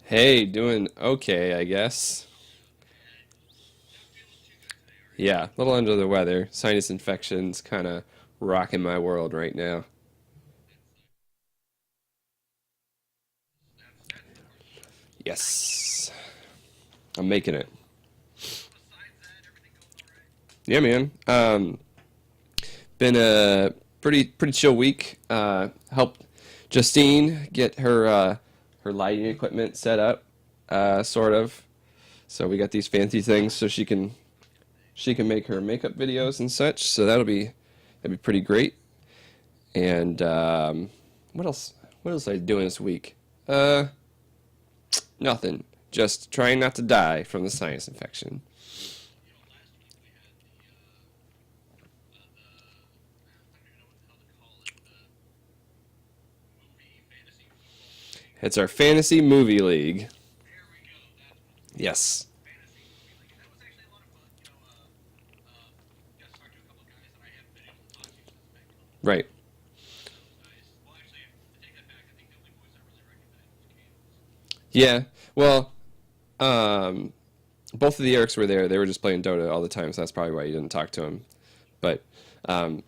Hey, doing okay, I guess. Yeah, a little under the weather. Sinus infections kind of rocking my world right now. Yes, I'm making it. Yeah, man. Been a pretty chill week. Helped Justine get her lighting equipment set up, sort of. So we got these fancy things so she can make her makeup videos and such. So that'll be pretty great. And what else? What else I doing this week? Nothing. Just trying not to die from the sinus infection. It's our fantasy movie league. Yes. Right. Yeah. Well, um, both of the Erics were there. They were just playing Dota all the time, so that's probably why you didn't talk to them. But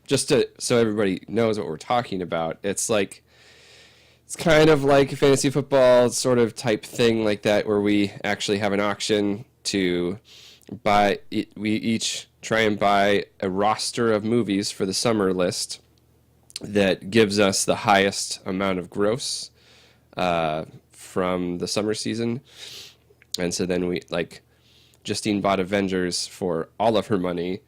just to so everybody knows what we're talking about, it's kind of like a fantasy football sort of type thing like that, where we actually have an auction to buy. We each try and buy a roster of movies for the summer list that gives us the highest amount of gross from the summer season. And so then Justine bought Avengers for all of her money.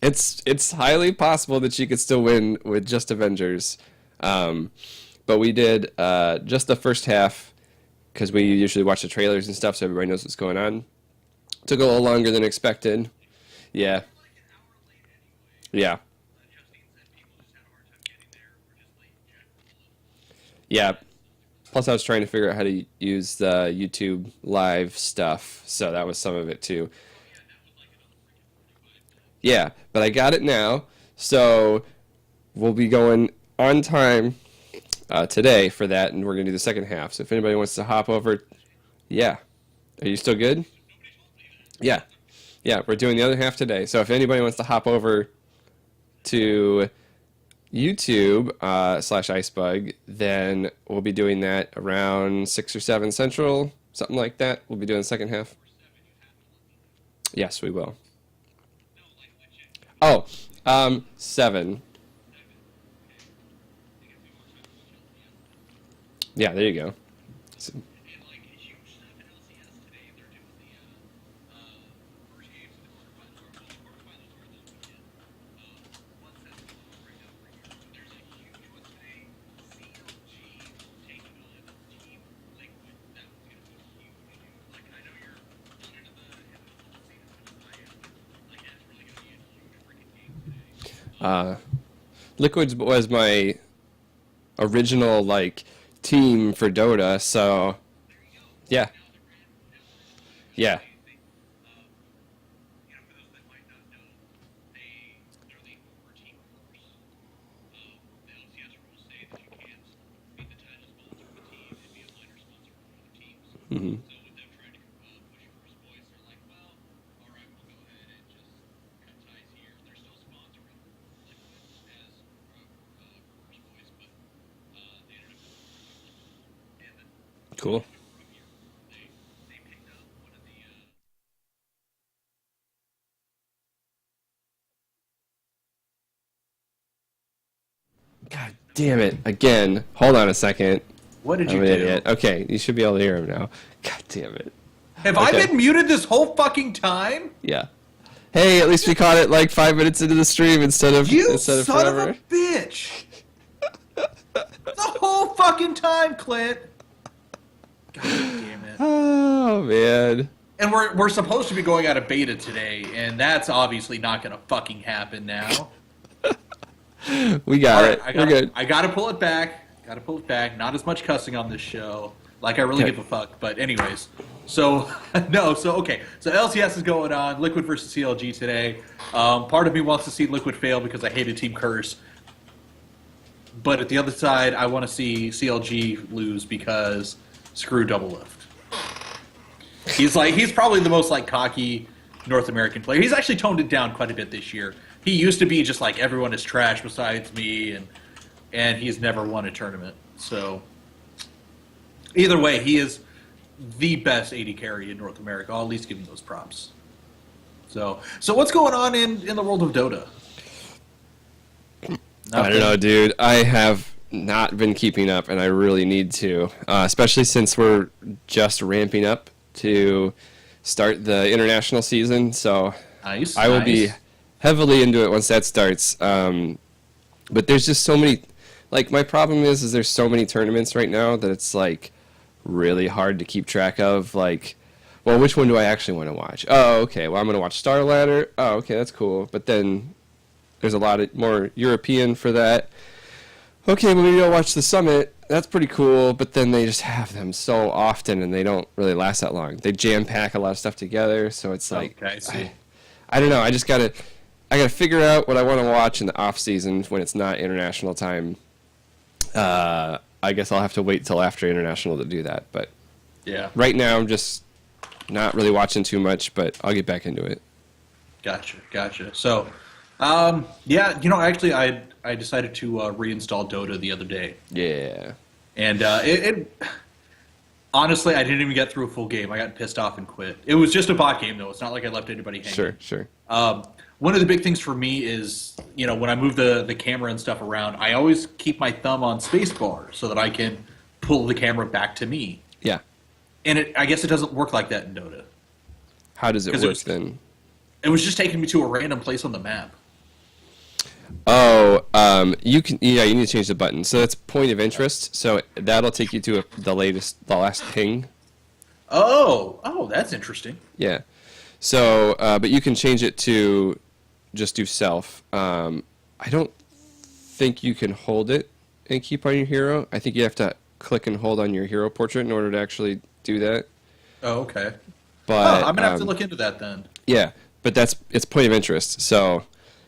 It's highly possible that she could still win with just Avengers. Um, but we did just the first half because we usually watch the trailers and stuff, so everybody knows what's going on. Took a little longer than expected. Yeah, yeah, yeah. Plus, I was trying to figure out how to use the YouTube live stuff, so that was some of it too. Yeah, but I got it now, so we'll be going on time today for that, and we're gonna do the second half. So if anybody wants to hop over, yeah, are you still good? Yeah, yeah, we're doing the other half today. So if anybody wants to hop over to YouTube slash icebug, then we'll be doing that around 6 or 7 Central, something like that. We'll be doing the second half. Yes, we will. Oh, 7. Yeah, there you go. So- Uh, Liquids was my original team for Dota, so yeah, yeah. Hmm. Cool. God damn it! Again. Hold on a second. What did I'm you an do? idiot. Okay, you should be able to hear him now. God damn it. Have I Okay. been muted this whole fucking time? Yeah. Hey, at least we caught it like 5 minutes into the stream You instead of son of a forever. bitch! The whole fucking time, Clint. God damn it. Oh man. And we're supposed to be going out of beta today, and that's obviously not gonna fucking happen now. We All got right, it. We're good. I gotta pull it back. Gotta pull it back. Not as much cussing on this show. Like I really Okay. give a fuck. But anyways, So no, so okay. So LCS is going on. Liquid versus CLG today. Part of me wants to see Liquid fail because I hated Team Curse, but at the other side, I want to see CLG lose because screw Double Lift. He's probably the most like cocky North American player. He's actually toned it down quite a bit this year. He used to be just like everyone is trash besides me, and he's never won a tournament. So either way, he is the best AD carry in North America. I'll at least give him those props. So what's going on in the world of Dota? I don't know, dude. I have not been keeping up, and I really need to, especially since we're just ramping up to start the international season. So Nice. I will be heavily into it once that starts. But there's just so many. Like, my problem is there's so many tournaments right now that it's like really hard to keep track of. Like, well, which one do I actually want to watch? Oh, okay. Well, I'm going to watch Star Ladder. Oh, okay, that's cool. But then there's a lot of more European for that. Okay, well, maybe I'll watch the Summit. That's pretty cool. But then they just have them so often, and they don't really last that long. They jam pack a lot of stuff together, so it's like Okay, I see. I don't know. I gotta figure out what I want to watch in the off season when it's not international time. I guess I'll have to wait till after international to do that. But Yeah. right now, I'm just not really watching too much. But I'll get back into it. Gotcha. So, yeah, actually, I decided to reinstall Dota the other day, Yeah. and it honestly, I didn't even get through a full game. I got pissed off and quit. It was just a bot game, though. It's not like I left anybody hanging. Sure. One of the big things for me is, when I move the camera and stuff around, I always keep my thumb on spacebar so that I can pull the camera back to me. Yeah. And I guess it doesn't work like that in Dota. How does it 'Cause work then? It was just taking me to a random place on the map. Oh, you need to change the button. So that's point of interest. So that'll take you to the last ping. Oh, that's interesting. Yeah. So, but you can change it to just do self. I don't think you can hold it and keep on your hero. I think you have to click and hold on your hero portrait in order to actually do that. Oh, okay. But I'm gonna have to look into that then. yeah, but it's point of interest. So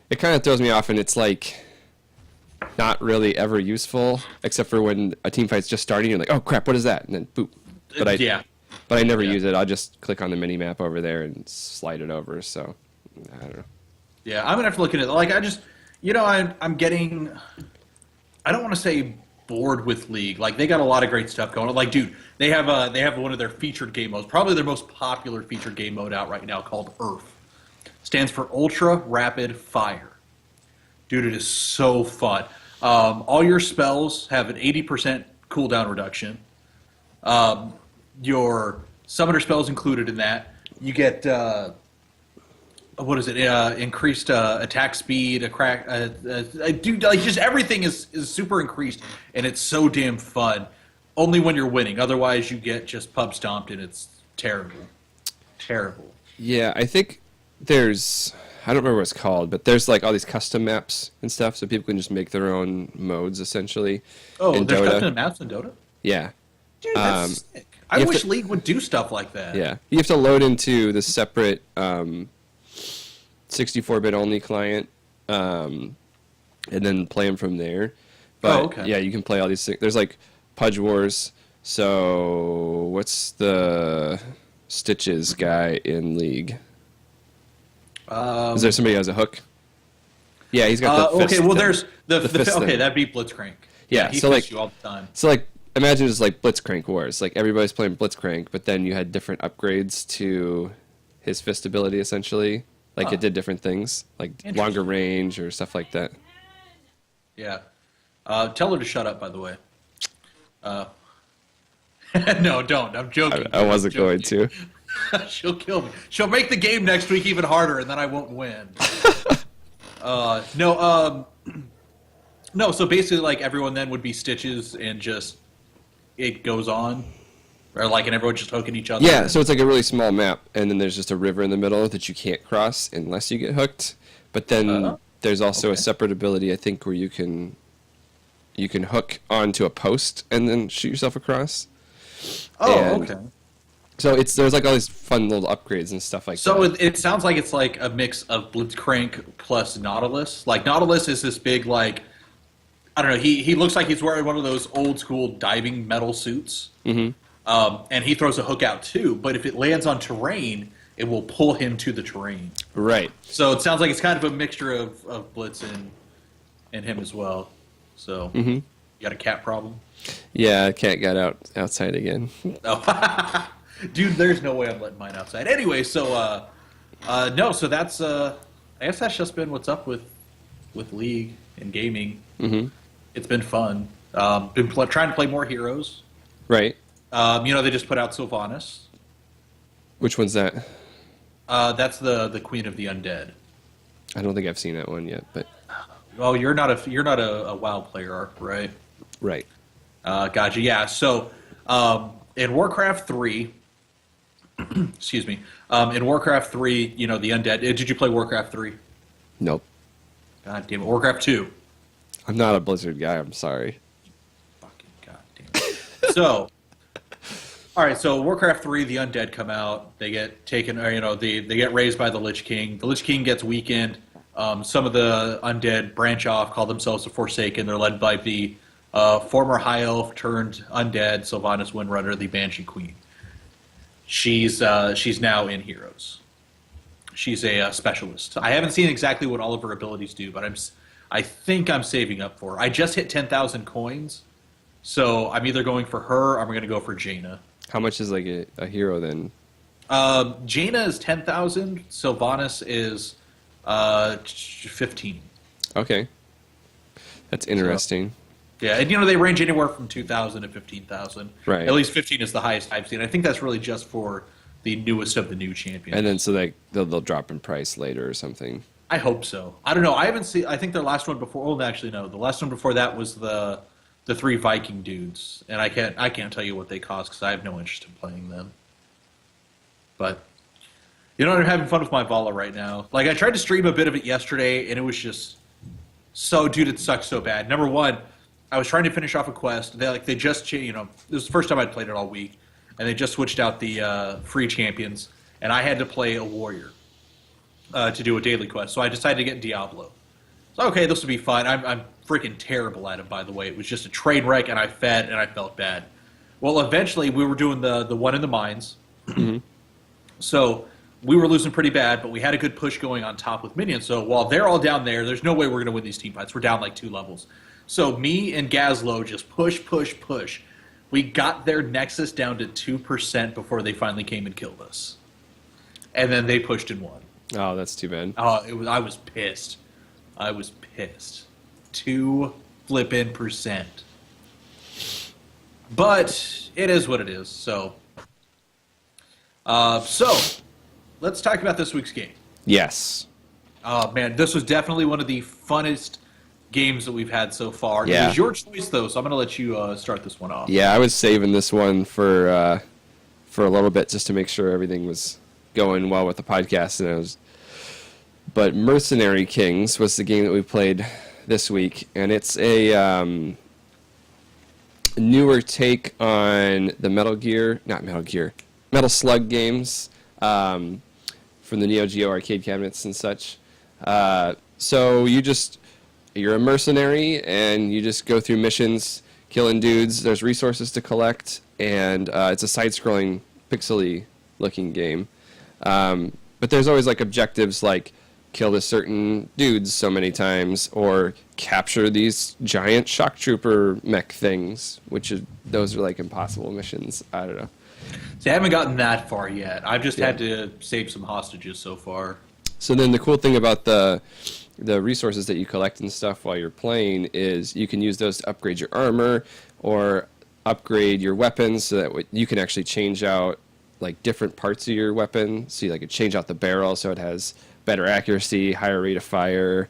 it kind of throws me off, and it's like not really ever useful except for when a team fight's just starting. You're like, oh crap, what is that? And then boop. But I never use it. I'll just click on the mini map over there and slide it over. So I don't know. Yeah, I'm gonna have to look into it. Like, I just, I'm getting. I don't want to say bored with League. Like, they got a lot of great stuff going on. Like, dude, they have one of their featured game modes, probably their most popular featured game mode out right now, called Earth. Stands for Ultra Rapid Fire. Dude, it is so fun. All your spells have an 80% cooldown reduction. Your summoner spells included in that. You get increased attack speed, dude, like, just everything is super increased, and it's so damn fun. Only when you're winning, otherwise you get just pub stomped, and it's terrible. Yeah, I think there's, I don't remember what it's called, but there's like all these custom maps and stuff, so people can just make their own modes essentially. Oh, in there's Dota. custom maps in Dota? Yeah. Dude, that's sick. I wish League would do stuff like that. Yeah, you have to load into the separate 64-bit only client, and then play them from there. But okay. yeah, you can play all these things. There's like Pudge Wars. So what's the Stitches guy in League? Is there somebody who has a hook? Yeah, he's got the fist. Okay, well, there's the fist okay, thing. that'd be Blitzcrank. Yeah, he so fists like you all the time. So like imagine it's like Blitzcrank Wars. Like everybody's playing Blitzcrank, but then you had different upgrades to his fist ability essentially. Like it did different things, like longer range or stuff like that. Yeah. Tell her to shut up, by the way. No, don't. I'm joking. I wasn't going to. She'll kill me. She'll make the game next week even harder, and then I won't win. No, so basically, like, everyone then would be Stitches, and just, it goes on. Or, like, and everyone just hooking each other. Yeah, so it's like a really small map, and then there's just a river in the middle that you can't cross unless you get hooked. But then there's also a separate ability, I think, where you can hook onto a post and then shoot yourself across. Oh, okay. So there's like all these fun little upgrades and stuff like So that. it sounds like it's like a mix of Blitzcrank plus Nautilus. Like Nautilus is this big like I don't know. He looks like he's wearing one of those old school diving metal suits. Mm-hmm. And he throws a hook out too. But if it lands on terrain, it will pull him to the terrain. Right. So it sounds like it's kind of a mixture of Blitz and him as well. So Mm-hmm. you got a cat problem? Yeah, cat got outside again. Oh, dude, there's no way I'm letting mine outside. Anyway, so no, so that's I guess that's just been what's up with League and gaming. Mm-hmm. It's been fun. Been trying to play more Heroes. Right. They just put out Sylvanas. Which one's that? That's the Queen of the Undead. I don't think I've seen that one yet, but Oh, you're not a WoW player, right? right. Gotcha. Yeah. So in Warcraft 3, excuse me. In Warcraft 3, the Undead. Did you play Warcraft 3? Nope. God damn it. Warcraft 2. I'm not a Blizzard guy. I'm sorry. Fucking goddamn. So, all right. So Warcraft 3, the Undead come out. They get taken. Or, they get raised by the Lich King. The Lich King gets weakened. Some of the Undead branch off, call themselves the Forsaken. They're led by the former High Elf turned Undead Sylvanas Windrunner, the Banshee Queen. She's now in Heroes. She's a specialist. I haven't seen exactly what all of her abilities do, but I think I'm saving up for her. I just hit 10,000 coins, so I'm either going for her or I'm going to go for Jaina. How much is like a hero then? Jaina is 10,000. Sylvanas is 15. Okay. That's interesting. Yeah, and they range anywhere from 2,000 to 15,000. Right. At least 15 is the highest I've seen. I think that's really just for the newest of the new champions. And then so they'll drop in price later or something. I hope so. I don't know. I haven't seen. I think their last one before. Oh, actually, no. The last one before that was the 3 Viking dudes, and I can't tell you what they cost because I have no interest in playing them. But I'm having fun with my Vala right now. Like I tried to stream a bit of it yesterday, and it was just dude, it sucked so bad. Number one, I was trying to finish off a quest. They just this was the first time I'd played it all week, and they just switched out the free champions, and I had to play a warrior to do a daily quest. So I decided to get Diablo. So okay, this will be fun. I'm freaking terrible at it, by the way. It was just a train wreck, and I fed, and I felt bad. Well, eventually we were doing the one in the mines, Mm-hmm. so we were losing pretty bad, but we had a good push going on top with minions. So while they're all down there's no way we're going to win these team fights. We're down like 2 levels. So me and Gazlo just push. We got their Nexus down to 2% before they finally came and killed us. And then they pushed and won. Oh, that's too bad. I was pissed. 2 flippin' %. But it is what it is. So let's talk about this week's game. Yes. Oh man, this was definitely one of the funnest games that we've had so far. Yeah. It was your choice though, so I'm going to let you start this one off. Yeah, I was saving this one for a little bit just to make sure everything was going well with the podcast, but Mercenary Kings was the game that we played this week, and it's a newer take on the Metal Slug games from the Neo Geo arcade cabinets and such. So you're a mercenary, and you just go through missions, killing dudes. There's resources to collect, and it's a side-scrolling, pixely-looking game. But there's always like objectives like kill this certain dudes so many times, or capture these giant shock trooper mech things, those are like impossible missions. I don't know. See, I haven't gotten that far yet. I've just had to save some hostages so far. So then the cool thing about the resources that you collect and stuff while you're playing is you can use those to upgrade your armor or upgrade your weapons so that you can actually change out like different parts of your weapon. So you could change out the barrel so it has better accuracy, higher rate of fire,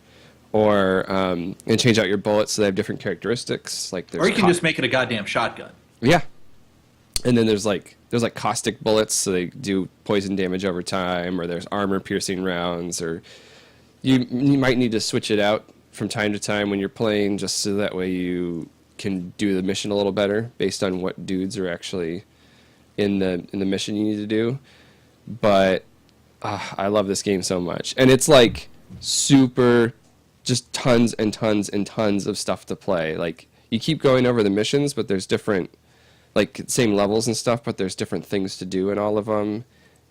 or and change out your bullets so they have different characteristics. Or you can just make it a goddamn shotgun. Yeah. And then there's caustic bullets, so they do poison damage over time, or there's armor piercing rounds, or you might need to switch it out from time to time when you're playing, just so that way you can do the mission a little better based on what dudes are actually in the mission you need to do. But I love this game so much, and it's like super, just tons and tons and tons of stuff to play. Like you keep going over the missions, but there's different, like same levels and stuff, but there's different things to do in all of them,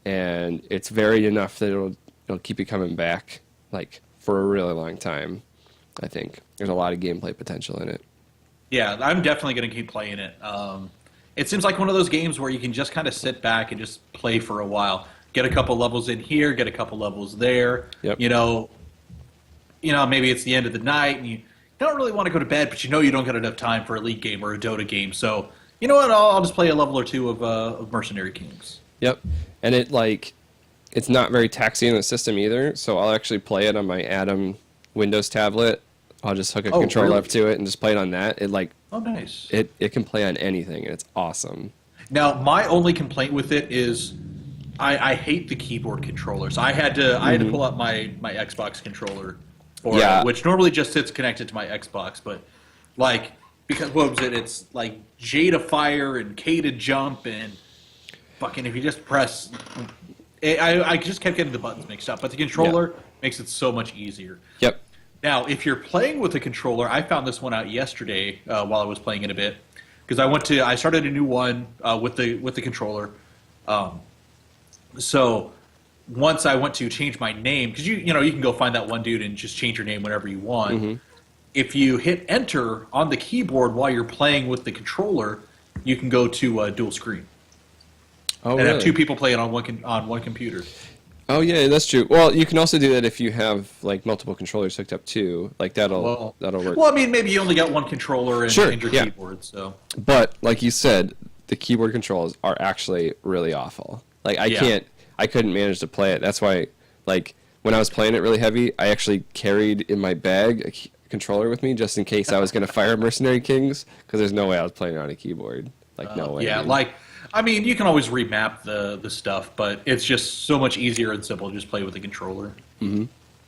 and it's varied enough that it'll keep you coming back like for a really long time. I think there's a lot of gameplay potential in it. Yeah, I'm definitely going to keep playing it. It seems like one of those games where you can just kind of sit back and just play for a while. Get a couple levels in here, get a couple levels there. Yep. Maybe it's the end of the night and you don't really want to go to bed, but you don't get enough time for a League game or a Dota game. So, you know what? I'll just play a level or two of Mercenary Kings. Yep, and it's not very taxing in the system either. So I'll actually play it on my Atom Windows tablet. I'll just hook a controller really? up to it and just play it on that. Oh, nice. It can play on anything, and it's awesome. Now, my only complaint with it is I hate the keyboard controllers. I had to pull up my Xbox controller for it, which normally just sits connected to my Xbox, but because what was it? It's like J to fire and K to jump and fucking if you just press. I just kept getting the buttons mixed up, but the controller makes it so much easier. Yep. Now, if you're playing with a controller, I found this one out yesterday while I was playing it a bit because I started a new one with the controller. So once I went to change my name, because you can go find that one dude and just change your name whenever you want. Mm-hmm. If you hit enter on the keyboard while you're playing with the controller, you can go to dual screen. Oh, and have two people playing on one computer. Oh yeah, that's true. Well, you can also do that if you have like multiple controllers hooked up too. Like that'll work. Well, I mean, maybe you only got one controller and your keyboard. So, but like you said, the keyboard controls are actually really awful. Like I couldn't manage to play it. That's why, like when I was playing it really heavy, I actually carried in my bag a controller with me just in case I was going to fire Mercenary Kings because there's no way I was playing it on a keyboard. Like no way. Yeah, you can always remap the stuff, but it's just so much easier and simple to just play with the controller. Mm-hmm.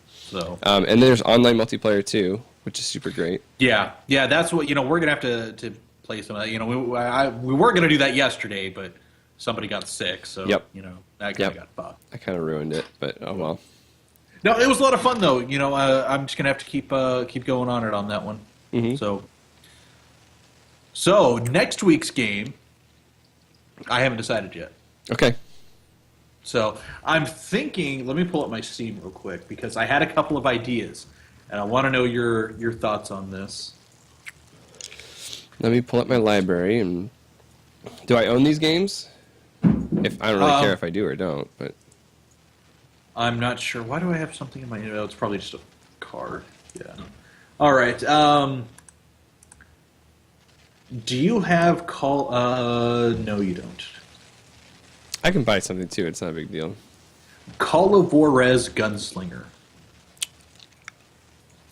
So, and there's online multiplayer too, which is super great. Yeah, that's what we're gonna have to play some of that. We were gonna do that yesterday, but somebody got sick, so that kind of got fucked. I kind of ruined it, but oh well. No, it was a lot of fun though. I'm just gonna have to keep going on it on that one. Mm-hmm. So next week's game. I haven't decided yet. Okay. So I'm thinking. Let me pull up my Steam real quick because I had a couple of ideas, and I want to know your thoughts on this. Let me pull up my library. And do I own these games? If I don't really care if I do or don't, but I'm not sure. Why do I have something in my email? It's probably just a card. Yeah. All right. Do you have Call? No, you don't. I can buy something too. It's not a big deal. Call of Juarez Gunslinger.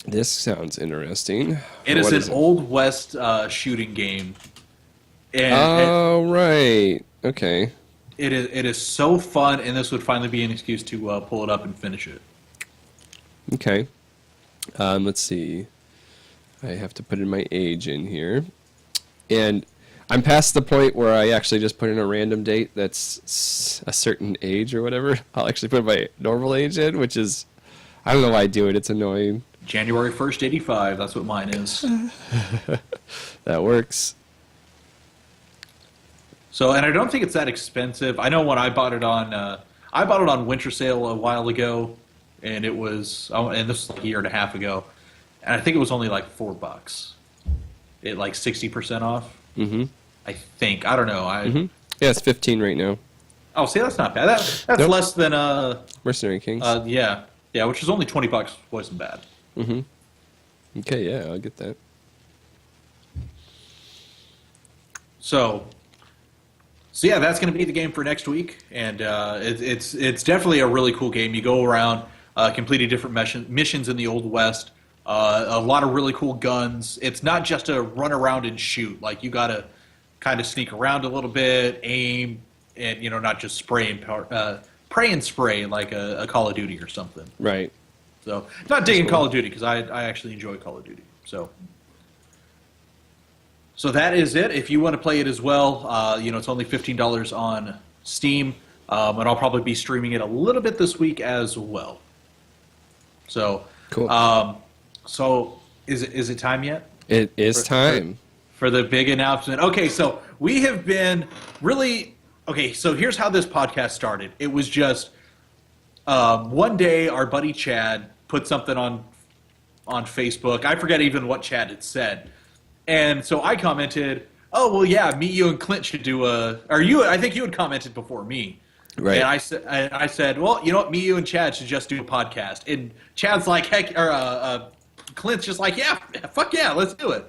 This sounds interesting. It is an Old West shooting game. Right. Okay. It is so fun, and this would finally be an excuse to pull it up and finish it. Okay. Let's see. I have to put in my age in here. And I'm past the point where I actually just put in a random date that's a certain age or whatever. I'll actually put my normal age in, which is, I don't know why I do it. It's annoying. January 1st, 85. That's what mine is. That works. So, and I don't think it's that expensive. I know when I bought it on Winter Sale a while ago, and it was, and this was like a year and a half ago, and I think it was only like $4. It like 60% off. Mm-hmm. I think. I don't know. Yeah, it's 15 right now. Oh, see, that's not bad. That's less than Mercenary Kings. Yeah, which is only $20. Wasn't bad. Mm-hmm. Okay, yeah, I'll get that. So yeah, that's going to be the game for next week, and it's definitely a really cool game. You go around completing different missions in the Old West. A lot of really cool guns. It's not just a run around and shoot. Like you got to kind of sneak around a little bit, aim, and not just pray and spray like a Call of Duty or something. Right. So not digging Call of Duty because I actually enjoy Call of Duty. So So that is it. If you want to play it as well, it's only $15 on Steam, and I'll probably be streaming it a little bit this week as well. So, Cool. So is it time yet? It is time for the big announcement. Okay, so we have been really okay. So here's how this podcast started. It was just one day our buddy Chad put something on Facebook. I forget even what Chad had said. And so I commented, "Oh well, yeah, me, you, and Clint should do a." Or you? I think you had commented before me, right? And I said, "Well, you know what? Me, you, and Chad should just do a podcast." And Chad's like, "Heck," or Clint's just like, "Yeah, fuck yeah, let's do it."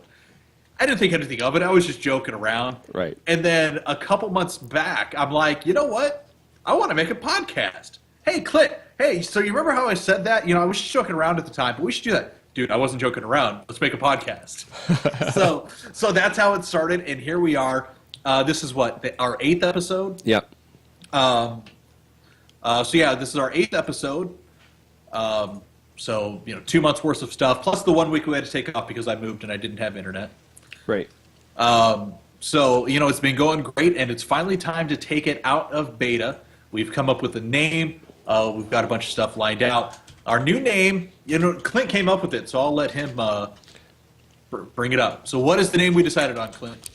I didn't think anything of it. I was just joking around, right? And then a couple months back, I'm like, "You know what? I want to make a podcast." Hey, Clint. Hey, so you remember how I said that? I was just joking around at the time, but we should do that. Dude, I wasn't joking around. Let's make a podcast. so that's how it started, and here we are. This is our 8th episode? Yep. So yeah, this is our 8th episode. So 2 months worth of stuff, plus the 1 week we had to take off because I moved and I didn't have internet. Right. So it's been going great, and it's finally time to take it out of beta. We've come up with a name. We've got a bunch of stuff lined out. Our new name, Clint came up with it, so I'll let him bring it up. So what is the name we decided on, Clint?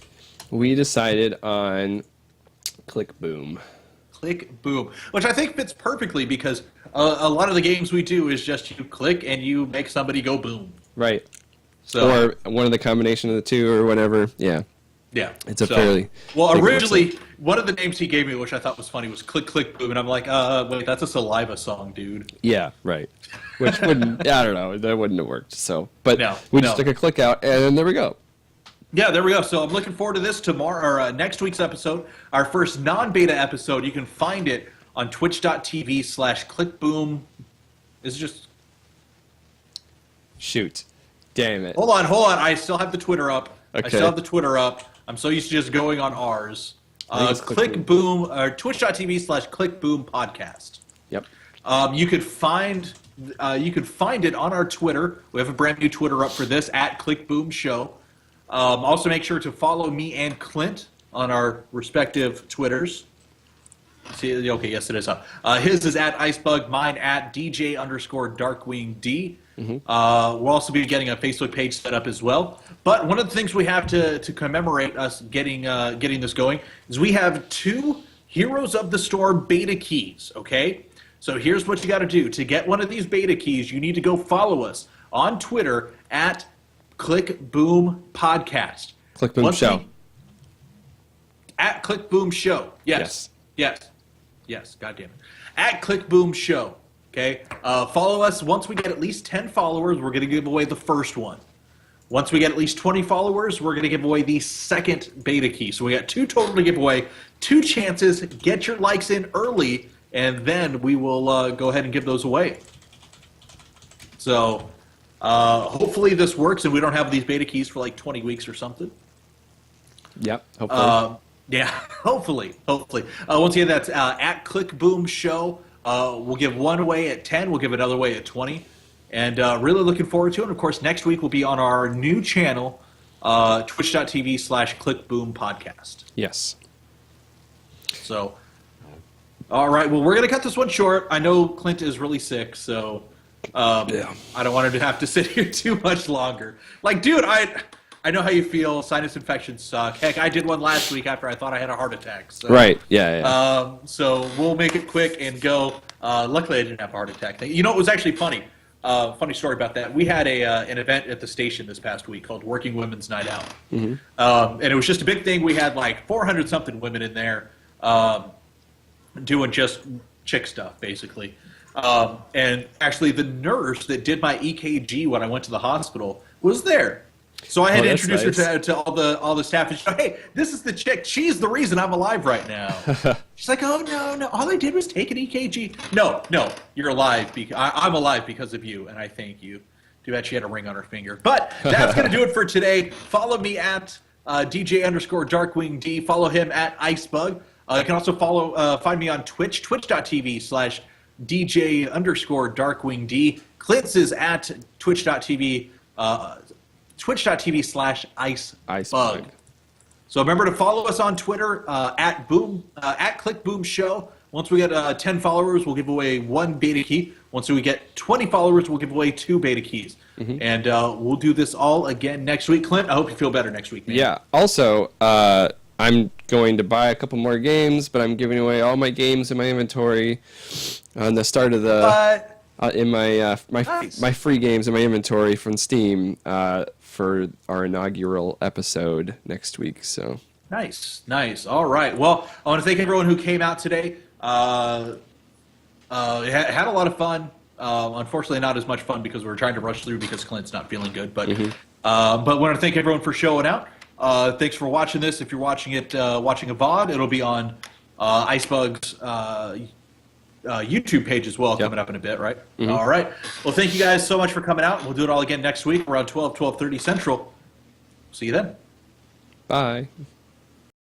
We decided on Click Boom. Click Boom, which I think fits perfectly because a lot of the games we do is just you click and you make somebody go boom. Right. So, or one of the combination of the two or whatever. Yeah. Yeah. It's a fairly... Well, originally, one of the names he gave me, which I thought was funny, was Click Click Boom. And I'm like, wait, that's a Saliva song, dude. Yeah, right. Which wouldn't... I don't know. That wouldn't have worked. So, but No, we just took a click out, and there we go. Yeah, there we go. So I'm looking forward to this tomorrow, or next week's episode. Our first non-beta episode. You can find it on twitch.tv/clickboom. Is it just... Shoot. Damn it. Hold on. I still have the Twitter up. Okay. I'm so used to just going on ours. Click Boom, or twitch.tv/clickboom podcast. Yep. You could find it on our Twitter. We have a brand new Twitter up for this, @ClickBoomShow. Also make sure to follow me and Clint on our respective Twitters. See, okay, yes, it is up. His is @icebug, mine @DJ_DarkWingD. We'll also be getting a Facebook page set up as well. But one of the things we have to commemorate us getting this going is we have 2 Heroes of the Storm beta keys, okay? So here's what you got to do. To get one of these beta keys, you need to go follow us on Twitter @ClickBoomPodcast. ClickBoom Show. @ClickBoom Show. Yes. God damn it. @ClickBoom Show. Okay. Follow us. Once we get at least 10 followers, we're going to give away the first one. Once we get at least 20 followers, we're going to give away the second beta key. So we got 2 total to give away, 2 chances. Get your likes in early, and then we will go ahead and give those away. So hopefully this works, and we don't have these beta keys for like 20 weeks or something. Yep. Hopefully. Yeah, hopefully. Once again, that's @ClickBoom Show. We'll give one away at 10. We'll give another away at 20. And really looking forward to it. And, of course, next week we'll be on our new channel, twitch.tv/ClickBoom Podcast. Yes. So, all right. Well, we're going to cut this one short. I know Clint is really sick, so I don't want him to have to sit here too much longer. Like, dude, I know how you feel. Sinus infections suck. Heck, I did one last week after I thought I had a heart attack. So, right. Yeah. So we'll make it quick and go. Luckily, I didn't have a heart attack. It was actually funny. Funny story about that. We had an event at the station this past week called Working Women's Night Out. Mm-hmm. And it was just a big thing. We had like 400-something women in there doing just chick stuff, basically. And actually, the nurse that did my EKG when I went to the hospital was there. So I had to introduce her to all the staff and she said, "Hey, this is the chick. She's the reason I'm alive right now." She's like, "Oh no, all I did was take an EKG." No, you're alive. I'm alive because of you, and I thank you. Too bad she had a ring on her finger. But that's gonna do it for today. Follow me at DJ_DarkWingD. Follow him at icebug. You can also find me on Twitch, twitch.tv/DJ_DarkWingD. Clint's is at twitch.tv/icebug. So remember to follow us on Twitter at Click Boom Show. Once we get 10 followers, we'll give away 1 beta key. Once we get 20 followers, we'll give away 2 beta keys. And we'll do this all again next week. Clint, I hope you feel better next week, man. Yeah. Also, I'm going to buy a couple more games, but I'm giving away all my games in my inventory on the start of the in my my free games in my inventory from Steam for our inaugural episode next week. So nice. All right. Well, I want to thank everyone who came out today. Had a lot of fun. Unfortunately, not as much fun because we were trying to rush through because Clint's not feeling good. But want to thank everyone for showing out. Thanks for watching this. If you're watching it, watching a VOD, it'll be on icebug's YouTube page as well, coming up in a bit, right? All right. Well, thank you guys so much for coming out. We'll do it all again next week around 12:30 Central. See you then. bye.